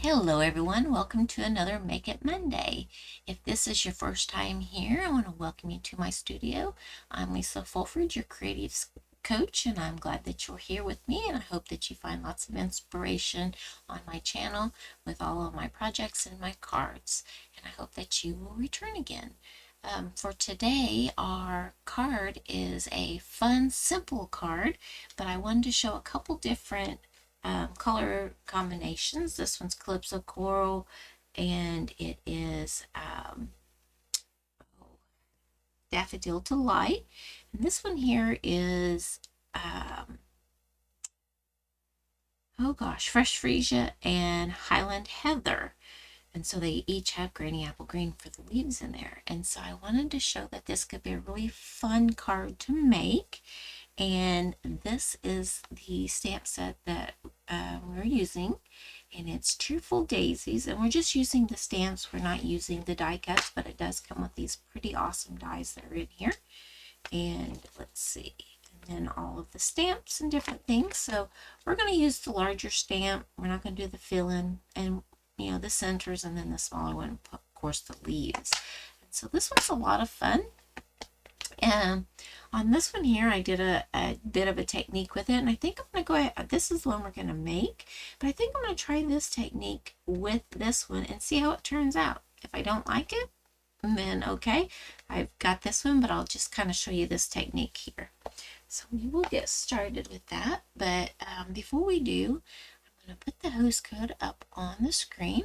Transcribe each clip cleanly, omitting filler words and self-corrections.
Hello everyone, welcome to another Make It Monday. If this is your first time here, I want to welcome you to my studio. I'm Lisa Fulford, your creative coach, and I'm glad that you're here with me, and I hope that you find lots of inspiration on my channel with all of my projects and my cards, and I hope that you will return again. For today, our card is a fun, simple card, but I wanted to show a couple different color combinations. This one's Calypso Coral, and it is Daffodil Delight. And this one here is, oh gosh, Fresh Freesia and Highland Heather. And so they each have Granny Apple Green for the leaves in there. And so I wanted to show that this could be a really fun card to make. And this is the stamp set that we're using, and it's Cheerful Daisies, and we're just using the stamps. We're not using the die cuts, but it does come with these pretty awesome dies that are in here. And let's see, and then all of the stamps and different things. So we're going to use the larger stamp. We're not going to do the fill-in and the centers, and then the smaller one, of course, the leaves. And so this one's a lot of fun. And on this one here, I did a bit of a technique with it, and I think I'm going to go ahead. This is the one we're going to make, but I think I'm going to try this technique with this one and see how it turns out. If I don't like it, then okay, I've got this one, but I'll just kind of show you this technique here. So we will get started with that, but before we do, I'm going to put the host code up on the screen.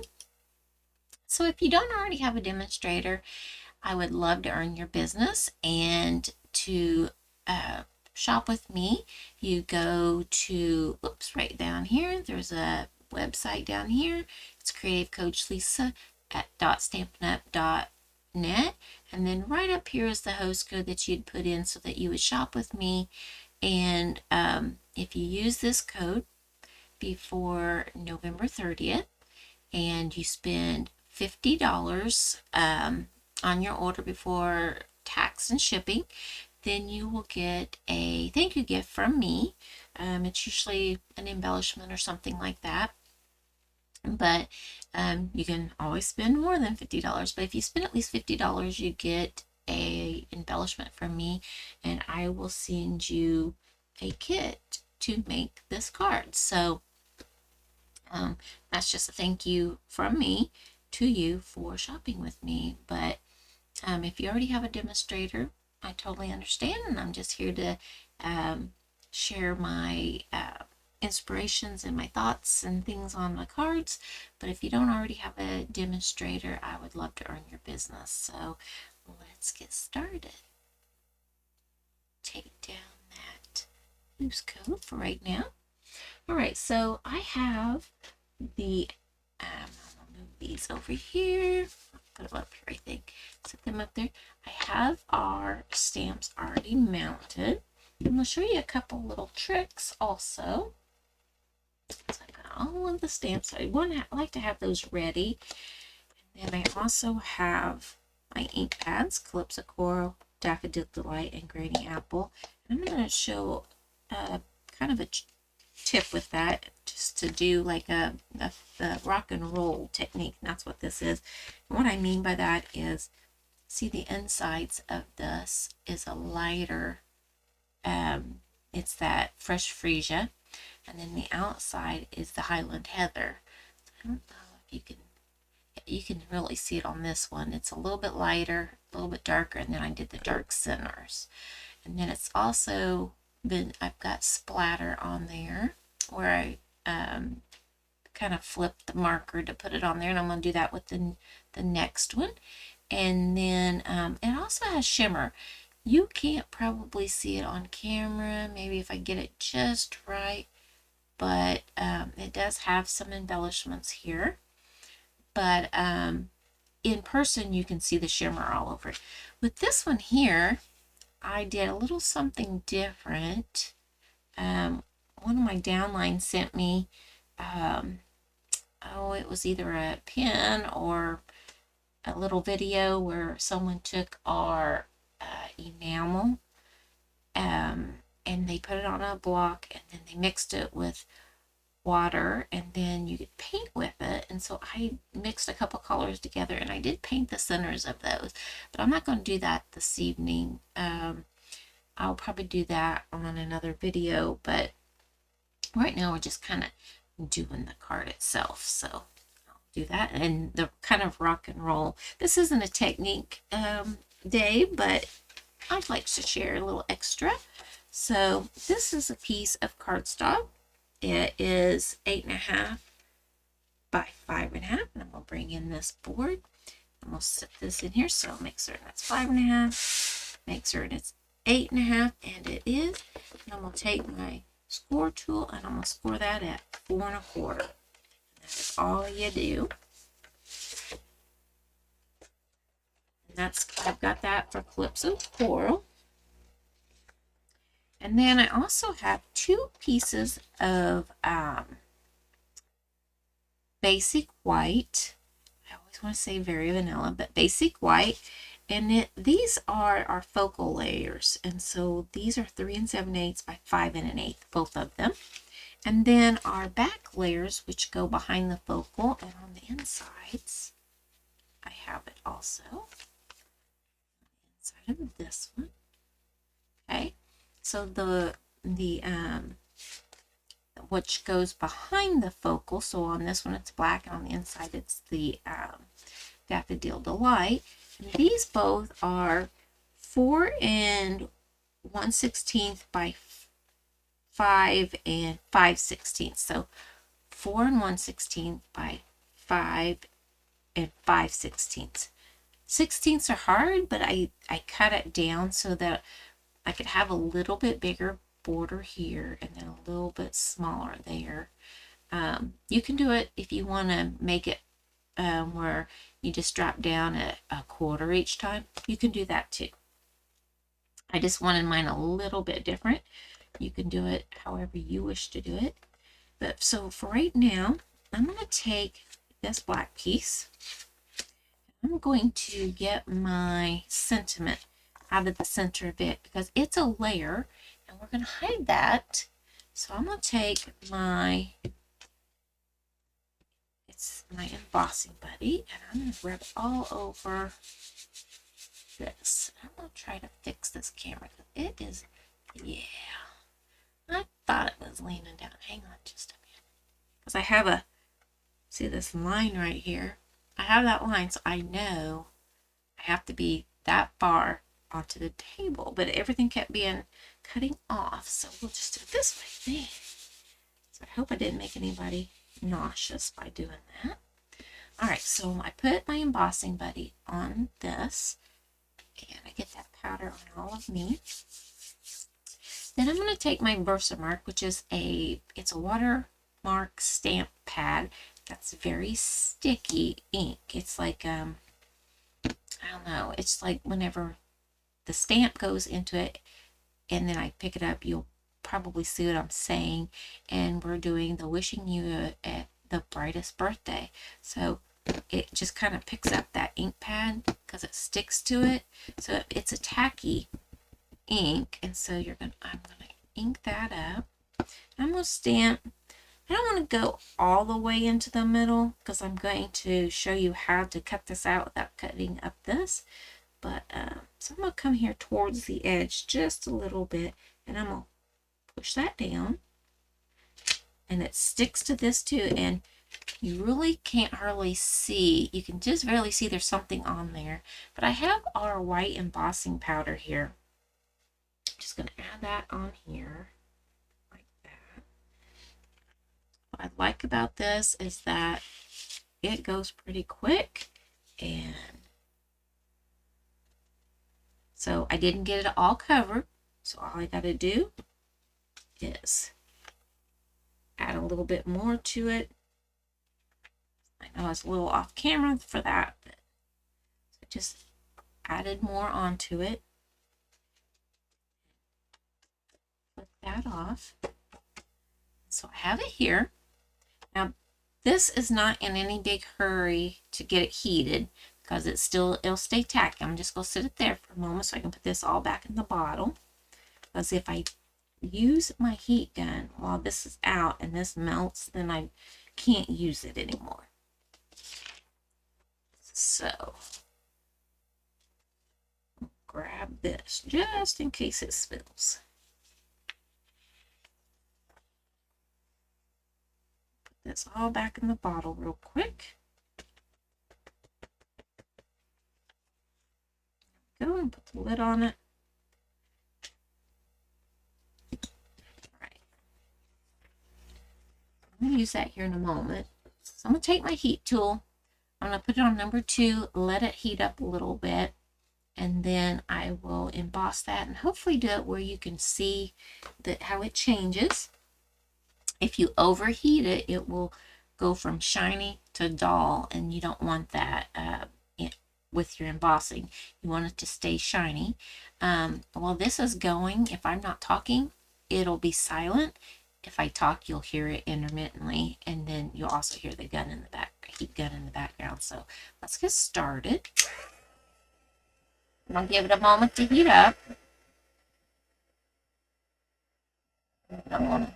So if you don't already have a demonstrator, I would love to earn your business, and to shop with me, you go to, right down here, there's a website down here. It's CreativeCoachlisa at .stampinup.net, and then right up here is the host code that you'd put in so that you would shop with me. And if you use this code before November 30th and you spend $50 on your order before tax and shipping, then you will get a thank you gift from me. It's usually an embellishment or something like that, but you can always spend more than $50. But if you spend at least $50, you get a embellishment from me, and I will send you a kit to make this card. So that's just a thank you from me to you for shopping with me. But if you already have a demonstrator, I totally understand, and I'm just here to share my inspirations and my thoughts and things on my cards. But if you don't already have a demonstrator, I would love to earn your business. So let's get started. Take down that loose code for right now. All right, so I have the I'll move these over here. Put them up here, I think. Set them up there. I have our stamps already mounted. I'm going to show you a couple little tricks also. So I've got all of the stamps. I like to have those ready. And then I also have my ink pads, Calypso Coral, Daffodil Delight, and Granny Apple. And I'm going to show kind of a tip with that, just to do like a rock and roll technique. That's what this is. And what I mean by that is, see, the insides of this is a lighter, it's that Fresh Freesia, and then the outside is the Highland Heather. I don't know if you can really see it on this one. It's a little bit lighter, a little bit darker, and then I did the dark centers. And then it's also I've got splatter on there where I kind of flip the marker to put it on there, and I'm going to do that with the next one. And then it also has shimmer. You can't probably see it on camera, maybe if I get it just right, but it does have some embellishments here. But in person, you can see the shimmer all over it. With this one here, I did a little something different. One of my downlines sent me, it was either a pin or a little video where someone took our enamel and they put it on a block, and then they mixed it with water and then you could paint with it. And so I mixed a couple colors together and I did paint the centers of those, but I'm not going to do that this evening. I'll probably do that on another video, but right now we're just kind of doing the card itself. So I'll do that and the kind of rock and roll. This isn't a technique day, but I'd like to share a little extra. So this is a piece of cardstock. It is 8.5 by 5.5, and I'm gonna bring in this board. I'm gonna set this in here, so make certain that's 5.5, make certain it's 8.5, and it is. And I'm gonna take my score tool and I'm gonna score that at 4.25. And that is all you do. And that's, I've got that for Calypso Coral. And then I also have 2 pieces of basic white. I always want to say very vanilla, but basic white. And these are our focal layers. And so these are 3 7/8 by 5 1/8, both of them. And then our back layers, which go behind the focal and on the insides, I have it also. Inside of this one. Okay. So the which goes behind the focal, so on this one it's black and on the inside it's the Daffodil Delight. And these both are 4 1/16 by 5 5/16. So 4 1/16 by 5 5/16. 16ths are hard, but I cut it down so that I could have a little bit bigger border here and then a little bit smaller there. You can do it if you want to make it where you just drop down at 1/4 each time. You can do that too. I just wanted mine a little bit different. You can do it however you wish to do it. But so for right now, I'm going to take this black piece. I'm going to get my sentiment out of the center of it because it's a layer and we're going to hide that. So I'm going to take my embossing buddy and I'm going to rub it all over this. I'm going to try to fix this camera because it is, yeah, I thought it was leaning down. Hang on just a minute because I have a, see this line right here? I have that line, so I know I have to be that far onto the table, but everything kept being cutting off, so we'll just do it this way. There. So I hope I didn't make anybody nauseous by doing that. All right, so I put my embossing buddy on this, and I get that powder on all of me. Then I'm going to take my Versamark, which is it's a watermark stamp pad. That's very sticky ink. It's like, I don't know, it's like whenever the stamp goes into it and then I pick it up, you'll probably see what I'm saying. And we're doing the wishing you at the brightest birthday. So it just kind of picks up that ink pad because it sticks to it. So it's a tacky ink. And so I'm going to ink that up. I'm going to stamp. I don't want to go all the way into the middle because I'm going to show you how to cut this out without cutting up this. But so I'm going to come here towards the edge just a little bit and I'm going to push that down. And it sticks to this too. And you really can't hardly see. You can just barely see there's something on there. But I have our white embossing powder here. Just going to add that on here. What I like about this is that it goes pretty quick, and so I didn't get it all covered, so all I got to do is add a little bit more to it. I know it's a little off camera for that, but so I just added more onto it. Flip that off. So I have it here. Now, this is not in any big hurry to get it heated because it'll stay tacky. I'm just going to sit it there for a moment so I can put this all back in the bottle. Because if I use my heat gun while this is out and this melts, then I can't use it anymore. So grab this just in case it spills. Put this all back in the bottle real quick. Go and put the lid on it. All right. I'm going to use that here in a moment. So I'm going to take my heat tool. I'm going to put it on number 2, let it heat up a little bit, and then I will emboss that and hopefully do it where you can see that how it changes. If you overheat it, it will go from shiny to dull, and you don't want that with your embossing. You want it to stay shiny. While this is going, if I'm not talking, it'll be silent. If I talk, you'll hear it intermittently, and then you'll also hear the gun in the back, heat gun in the background. So let's get started. I'll give it a moment to heat up. I'm going to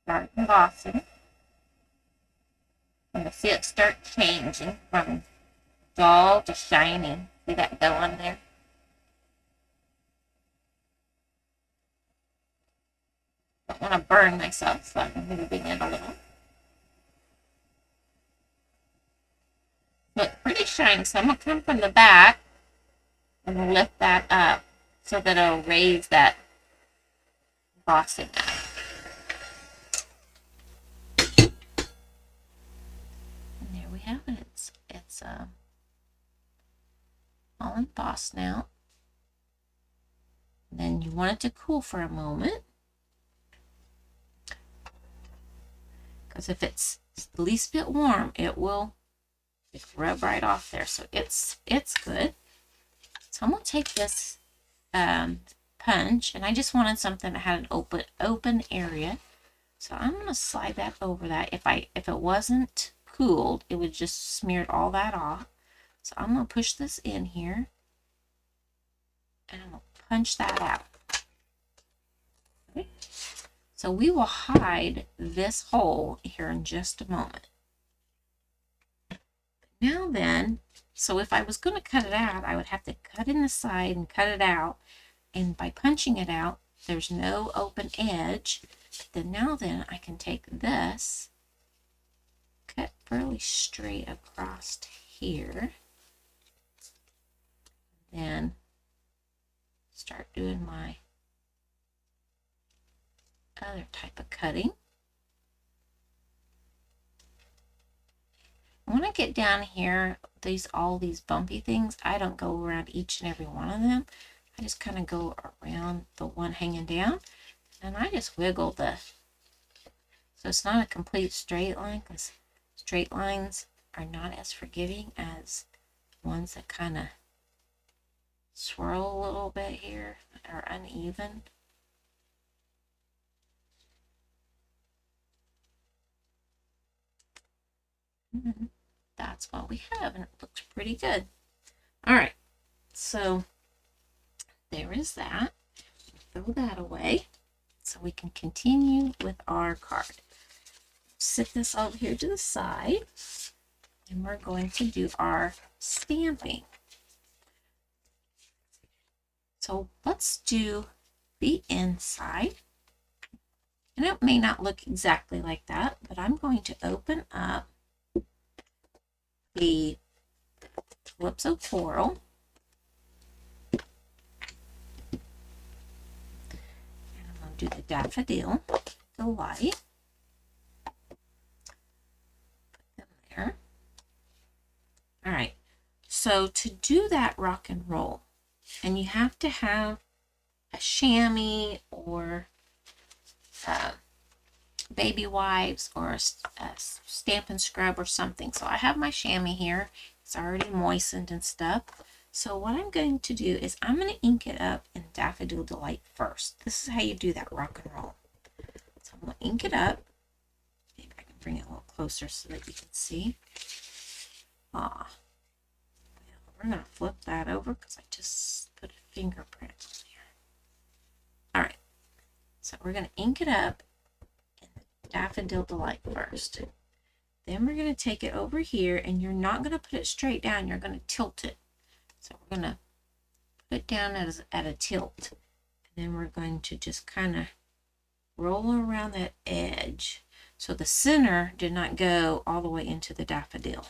start embossing. You'll see it start changing from dull to shiny. See that going there? I don't want to burn myself, so I'm moving it a little. Look, pretty shiny. So I'm going to come from the back and lift that up so that it'll raise that embossing up. And there we have it. It's all embossed now. And then you want it to cool for a moment, because if it's the least bit warm, it will rub right off there. So it's good. So I'm going to take this punch, and I just wanted something that had an open area. So I'm going to slide that over that. If it wasn't cooled, it would just smeared all that off. So I'm going to push this in here, and I'm going to punch that out. Okay. So we will hide this hole here in just a moment. Now then, so if I was going to cut it out, I would have to cut in the side and cut it out. And by punching it out, there's no open edge. Then I can take this, cut fairly straight across here, then start doing my other type of cutting. When I get down here, all these bumpy things, I don't go around each and every one of them. I just kind of go around the one hanging down, and I just wiggle so it's not a complete straight line, because straight lines are not as forgiving as ones that kind of swirl a little bit here, or uneven. And that's what we have, and it looks pretty good. All right, so there is that. Throw that away so we can continue with our card. Sit this over here to the side, and we're going to do our stamping. So let's do the inside. And it may not look exactly like that, but I'm going to open up the Calypso Coral. And I'm going to do the Daffodil Delight. Put them there. All right. So to do that rock and roll, and you have to have a chamois or baby wipes or a Stampin' Scrub or something. So I have my chamois here. It's already moistened and stuff. So what I'm going to do is I'm going to ink it up in Daffodil Delight first. This is how you do that rock and roll. So I'm going to ink it up. Maybe I can bring it a little closer so that you can see. We're going to flip that over because I just put a fingerprint on there. So we're going to ink it up in the Daffodil Delight first. Then we're going to take it over here, and you're not going to put it straight down. You're going to tilt it. So we're going to put it down at a tilt. And then we're going to just kind of roll around that edge. So the center did not go all the way into the daffodil.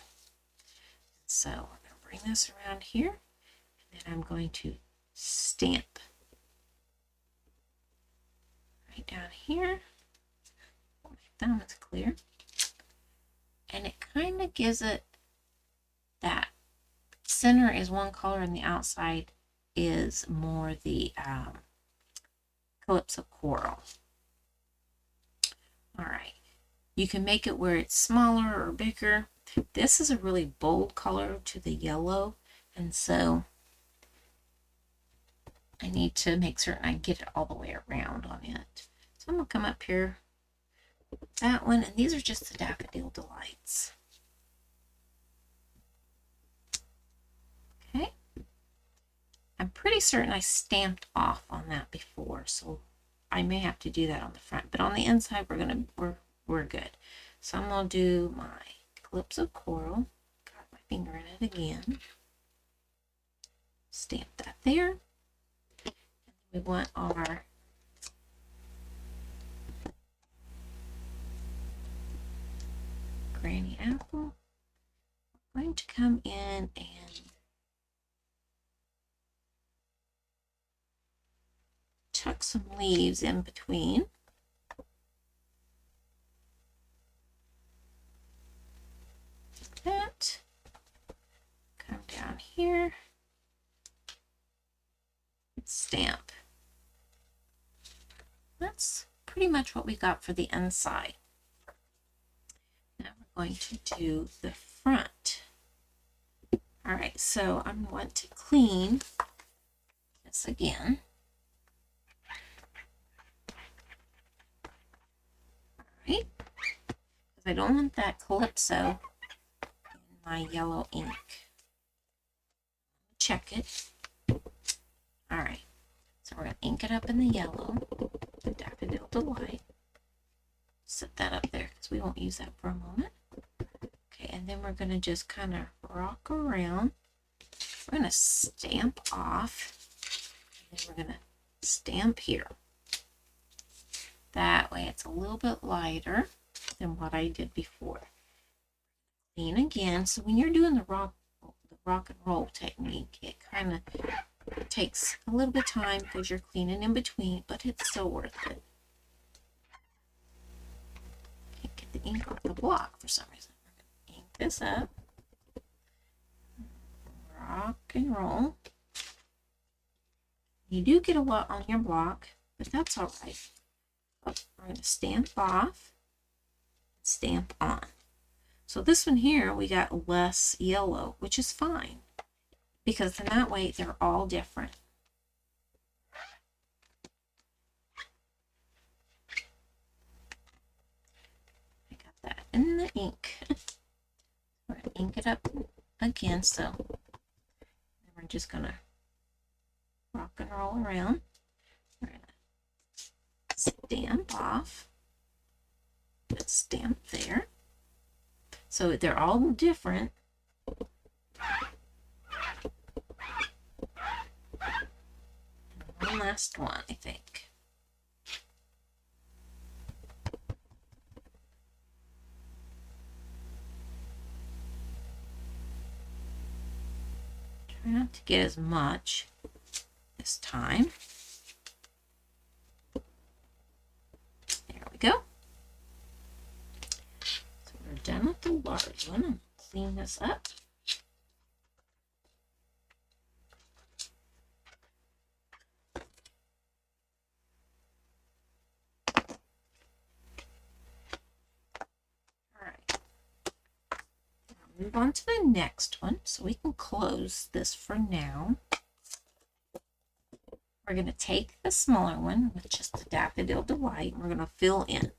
So we're going to bring this around here. And then I'm going to stamp right down here. My thumb is clear. And it kind of gives it that center is one color and the outside is more the Calypso Coral. All right, you can make it where it's smaller or bigger. This is a really bold color to the yellow, and so I need to make certain I get it all the way around on it. So I'm going to come up here with that one, and these are just the Daffodil Delights. Okay. I'm pretty certain I stamped off on that before, so I may have to do that on the front, but on the inside we're good. So I'm going to do my Calypso Coral. Got my finger in it again. Stamp that there. We want our Granny Apple. I'm going to come in and tuck some leaves in between. Like that. Come down here. And stamp. That's pretty much what we got for the inside. Now we're going to do the front. All right, so I'm going to clean this again. All right, because I don't want that Calypso in my yellow ink. Check it. All right, so we're going to ink it up in the yellow, the Daffodil Delight. Set that up there because we won't use that for a moment. Okay, and then we're going to just kind of rock around. We're going to stamp off, and then we're going to stamp here. That way it's a little bit lighter than what I did before. Clean again. So when you're doing the rock and roll technique, it kind of takes a little bit of time because you're cleaning in between, but it's still worth it. Can't get the ink off the block for some reason. We're going to ink this up. Rock and roll. You do get a lot on your block, but that's all right. We're going to stamp off, stamp on. So this one here, we got less yellow, which is fine, because then that way they're all different. I got that in the ink. We're going to ink it up again, so we're just going to rock and roll around. We're going to stamp off, stamp there. So they're all different. One last one, I think. Try not to get as much this time. There we go. So we're done with the large one. I'm clean this up. Move on to the next one so we can close this for now. We're going to take the smaller one with just the Daffodil Delight and we're going to fill in.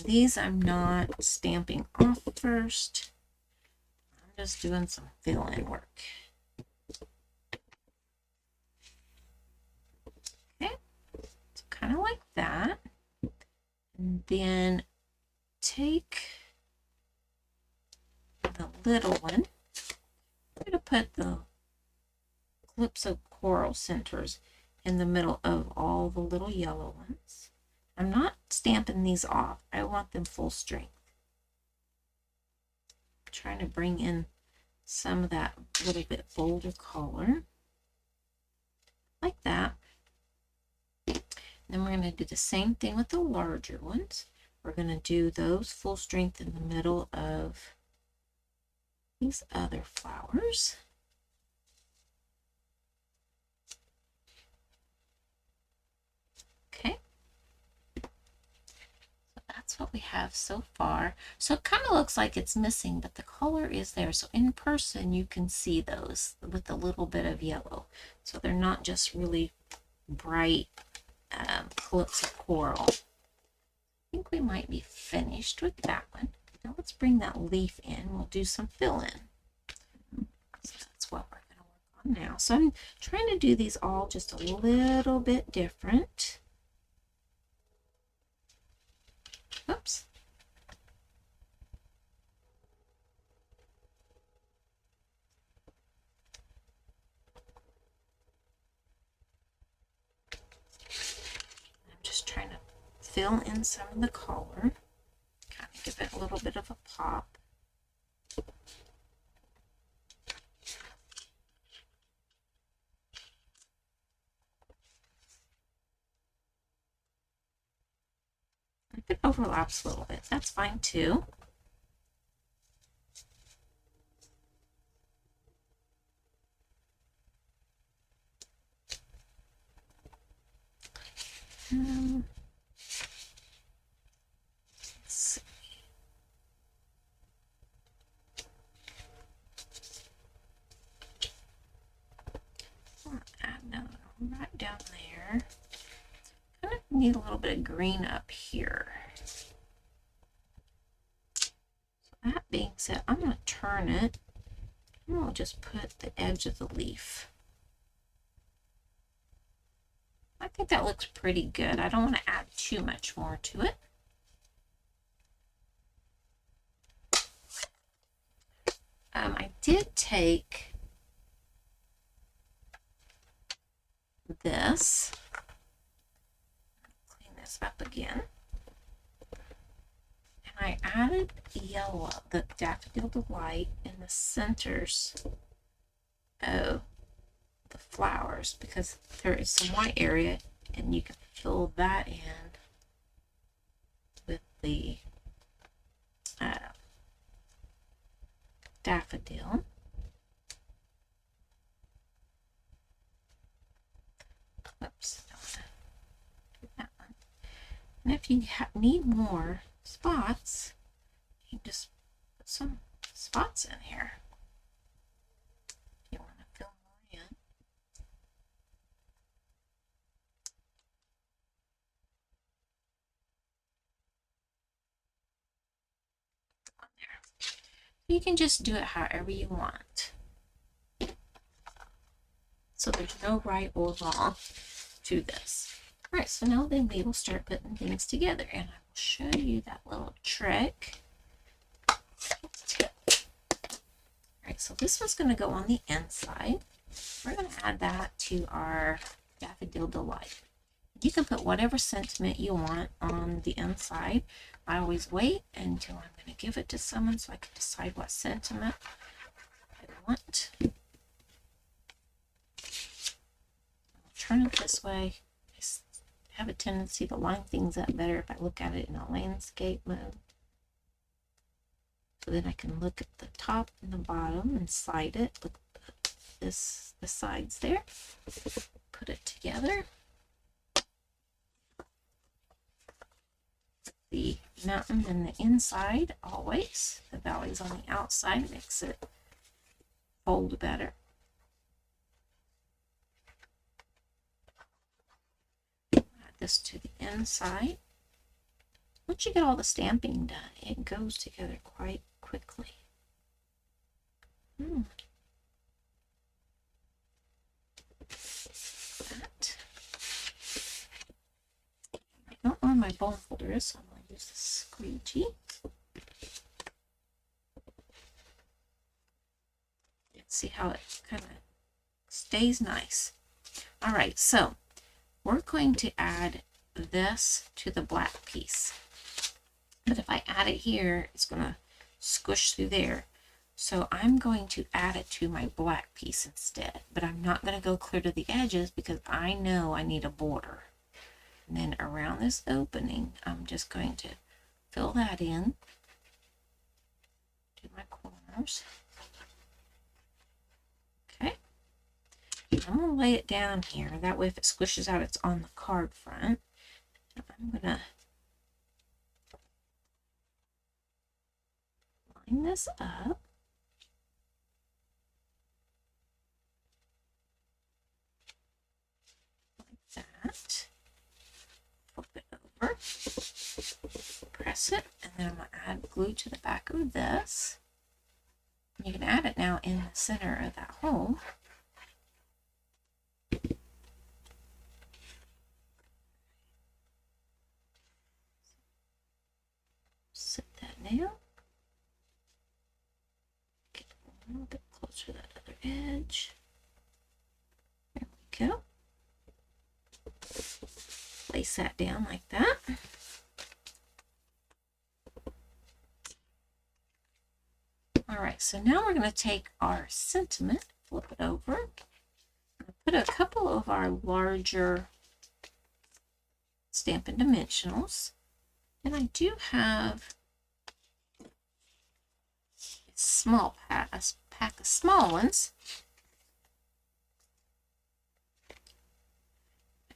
These I'm not stamping off first. I'm just doing some fill-in work. then take the little one. I'm going to put the Calypso Coral centers in the middle of all the little yellow ones. I'm not stamping these off. I want them full strength. I'm trying to bring in some of that little bit bolder color. Like that. Then we're going to do the same thing with the larger ones. We're going to do those full strength in the middle of these other flowers. Okay. So that's what we have so far. So it kind of looks like it's missing, but the color is there. So in person, you can see those with a little bit of yellow. So they're not just really bright Calypso Coral. I think we might be finished with that one. Now let's bring that leaf in. We'll do some fill-in. So that's what we're going to work on now. So I'm trying to do these all just a little bit different. Oops. I'm just trying to fill in some of the color, kind of give it a little bit of a pop. If it overlaps a little bit, that's fine too. Let's see. I'll add another one right down there. Kind of need a little bit of green up here. So that being said, I'm going to turn it and we'll just put the edge of the leaf. I think that looks pretty good. I don't want to add too much more to it. I did take this, clean this up again, and I added yellow, the Daffodil Delight, in the centers of the flowers because there is some white area and you can fill that in with the daffodil. Whoops, don't want to do that one. And if you need more spots, you can just put some spots in here. If you want to fill more in. On there. You can just do it however you want. So there's no right or wrong to this. All right, so now then we will start putting things together, and I will show you that little trick. Tip. All right, so this one's going to go on the inside. We're going to add that to our Daffodil Delight. You can put whatever sentiment you want on the inside. I always wait until I'm going to give it to someone so I can decide what sentiment I want. Turn it this way. I have a tendency to line things up better if I look at it in a landscape mode. So then I can look at the top and the bottom and slide it. Look at the sides there. Put it together. The mountain and the inside always. The valley's on the outside, makes it fold better. This to the inside. Once you get all the stamping done, it goes together quite quickly. That. I don't know where my bone folder is, so I'm going to use the squeegee. See how it kind of stays nice. All right, so we're going to add this to the black piece. But if I add it here, it's going to squish through there. So I'm going to add it to my black piece instead. But I'm not going to go clear to the edges because I know I need a border. And then around this opening, I'm just going to fill that in. Do my corners. Okay. I'm going to lay it down here. That way if it squishes out, it's on the card front. I'm going to line this up. Like that. Flip it over. Press it. And then I'm going to add glue to the back of this. You can add it now in the center of that hole. Set that down. Get a little bit closer to that other edge. There we go. Place that down like that. Alright, so now we're going to take our sentiment, flip it over, put a couple of our larger Stampin' Dimensionals, and I do have a small pack of small ones.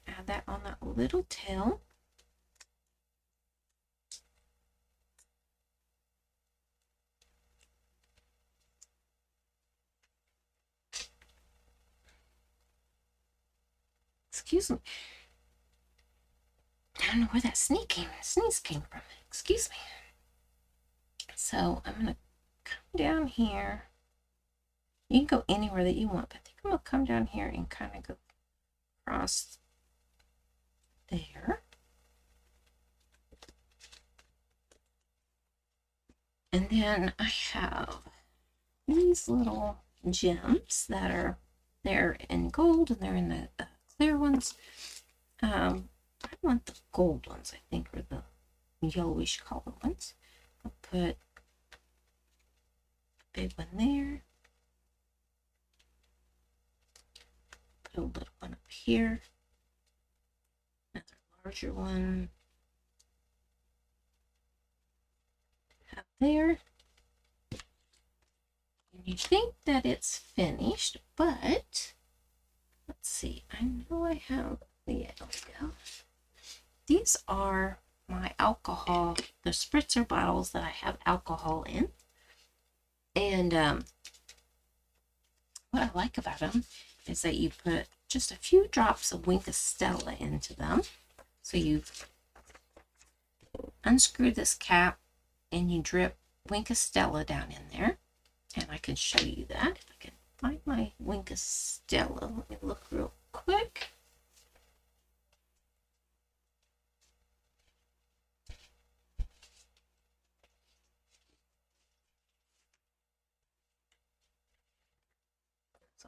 Add that on that little tail. Excuse me. I don't know where that sneeze came from. Excuse me. So I'm going to come down here. You can go anywhere that you want, but I think I'm going to come down here and kind of go across there. And then I have these little gems that are there in gold and they're in the clear ones. I want the gold ones, I think, or the yellowish color ones. I'll put a big one there. Put a little one up here. Another larger one up there. And you think that it's finished, but let's see. I know I have, yeah, there we go. These are my alcohol, the spritzer bottles that I have alcohol in. And what I like about them is that you put just a few drops of Wink of Stella into them. So you unscrew this cap and you drip Wink of Stella down in there. And I can show you that. If I can find my Wink of Stella. Let me look real quick.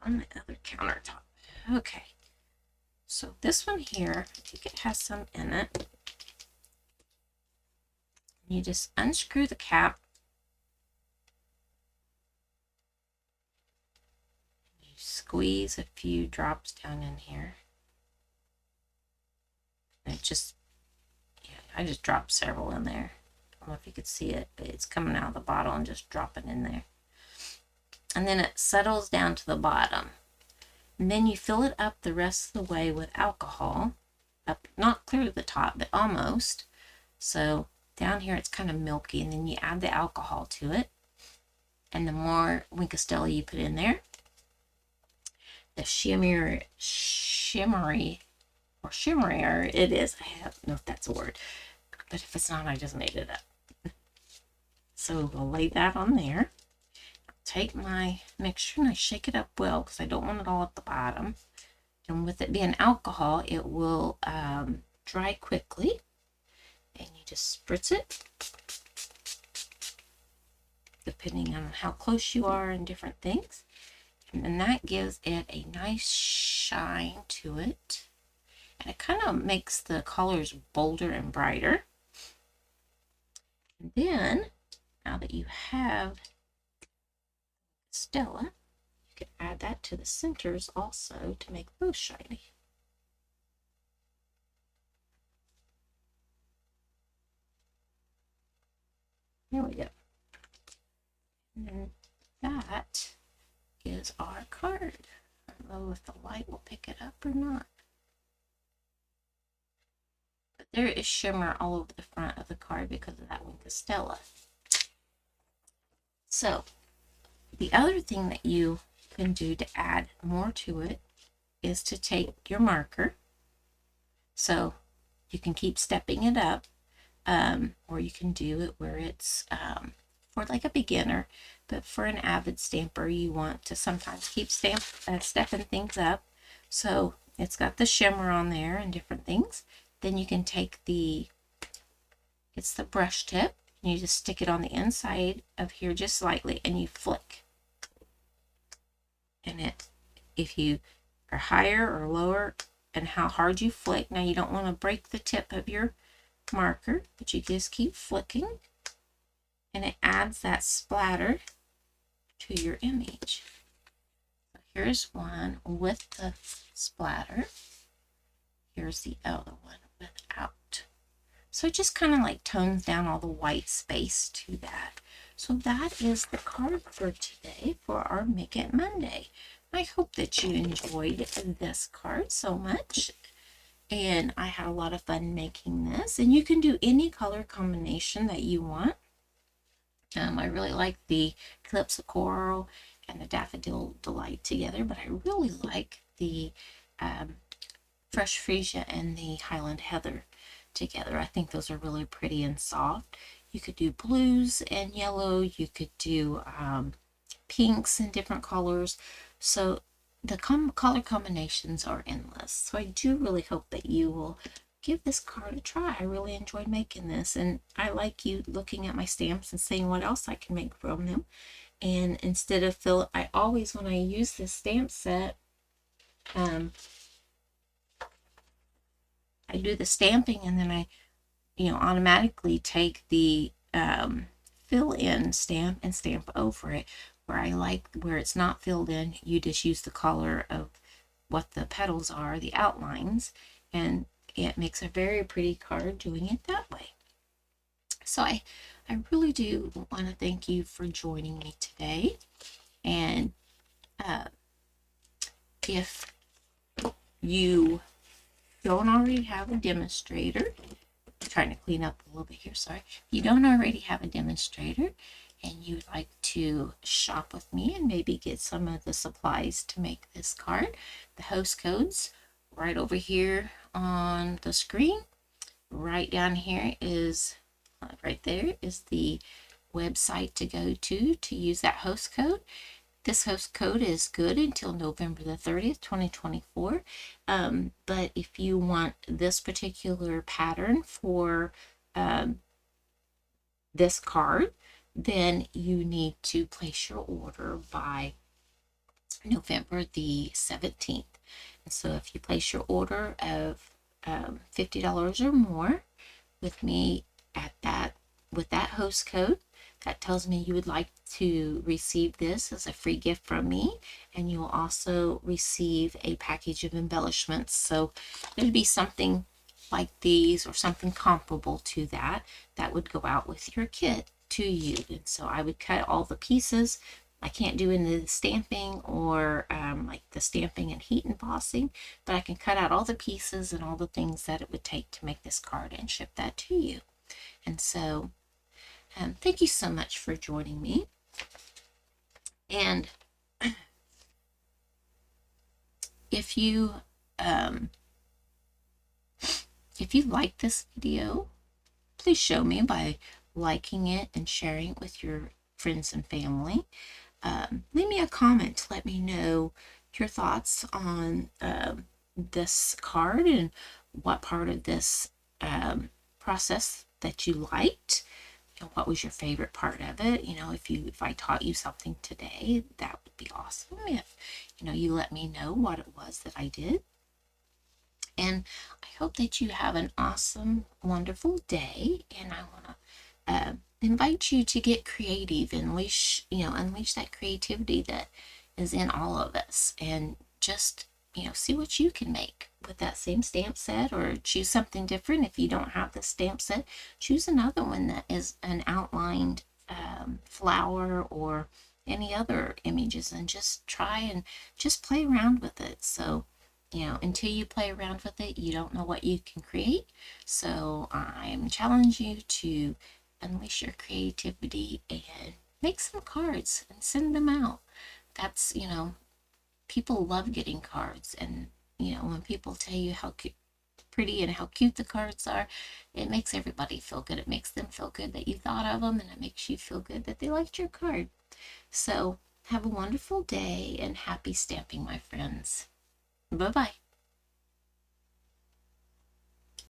On the other countertop. Okay, so this one here, I think it has some in it. You just unscrew the cap. You squeeze a few drops down in here. And it just, yeah, I just dropped several in there. I don't know if you could see it, but it's coming out of the bottle and just dropping in there. And then it settles down to the bottom. And then you fill it up the rest of the way with alcohol. Up, not clear to the top, but almost. So down here it's kind of milky, and then you add the alcohol to it. And the more Wink of Stella you put in there, the shimmerier it is. I don't know if that's a word, but if it's not, I just made it up. So we'll lay that on there. Take my mixture and I shake it up well because I don't want it all at the bottom. And with it being alcohol, it will dry quickly. and you just spritz it, depending on how close you are and different things. And then that gives it a nice shine to it. And it kind of makes the colors bolder and brighter. And then, now that you have Stella, you can add that to the centers also to make those shiny. There we go. And then that is our card. I don't know if the light will pick it up or not. But there is shimmer all over the front of the card because of that one, Stella. So the other thing that you can do to add more to it is to take your marker. So you can keep stepping it up, or you can do it where it's for like a beginner, but for an avid stamper, you want to sometimes keep stepping things up. So it's got the shimmer on there and different things. Then you can take it's the brush tip, and you just stick it on the inside of here just slightly, and you flick. And if you are higher or lower and how hard you flick, now you don't want to break the tip of your marker, but you just keep flicking, and it adds that splatter to your image. So here's one with the splatter. Here's the other one without. So it just kind of like tones down all the white space to that. So that is the card for today for our Make It Monday. I hope that you enjoyed this card so much. And I had a lot of fun making this. And you can do any color combination that you want. I really like the Eclipse of Coral and the Daffodil Delight together, but I really like the Fresh Freesia and the Highland Heather together. I think those are really pretty and soft. You could do blues and yellow. You could do pinks and different colors. So the color combinations are endless. So I do really hope that you will give this card a try. I really enjoyed making this, and I like you looking at my stamps and seeing what else I can make from them. And instead of I always, when I use this stamp set, I do the stamping, and then I automatically take the fill in stamp and stamp over it. Where it's not filled in, you just use the color of what the petals are, the outlines, and it makes a very pretty card doing it that way. So I really do want to thank you for joining me today. And if you don't already have a demonstrator, I'm trying to clean up a little bit here, sorry. If you don't already have a demonstrator and you'd like to shop with me and maybe get some of the supplies to make this card, the host code's right over here on the screen. Right down here is, right there is the website to go to use that host code. This host code is good until November the 30th, 2024. But if you want this particular pattern for this card, then you need to place your order by November the 17th. And so if you place your order of $50 or more with me with that host code, that tells me you would like to receive this as a free gift from me, and you will also receive a package of embellishments. So there'd be something like these or something comparable to that would go out with your kit to you. And so I would cut all the pieces. I can't do any of the stamping or like the stamping and heat embossing, but I can cut out all the pieces and all the things that it would take to make this card and ship that to you. And so thank you so much for joining me. And if you like this video, please show me by liking it and sharing it with your friends and family. Leave me a comment to let me know your thoughts on this card and what part of this process that you liked. And what was your favorite part of it? If I taught you something today, that would be awesome. If you let me know what it was that I did. And I hope that you have an awesome, wonderful day. And I want to invite you to get creative and unleash that creativity that is in all of us, and just see what you can make with that same stamp set, or choose something different. If you don't have the stamp set, choose another one that is an outlined flower or any other images, and just try and just play around with it. So until you play around with it, you don't know what you can create. So I am challenging you to unleash your creativity and make some cards and send them out. That's people love getting cards, and when people tell you how pretty and how cute the cards are, it makes everybody feel good. It makes them feel good that you thought of them, and it makes you feel good that they liked your card. So have a wonderful day, and happy stamping, my friends. Bye-bye.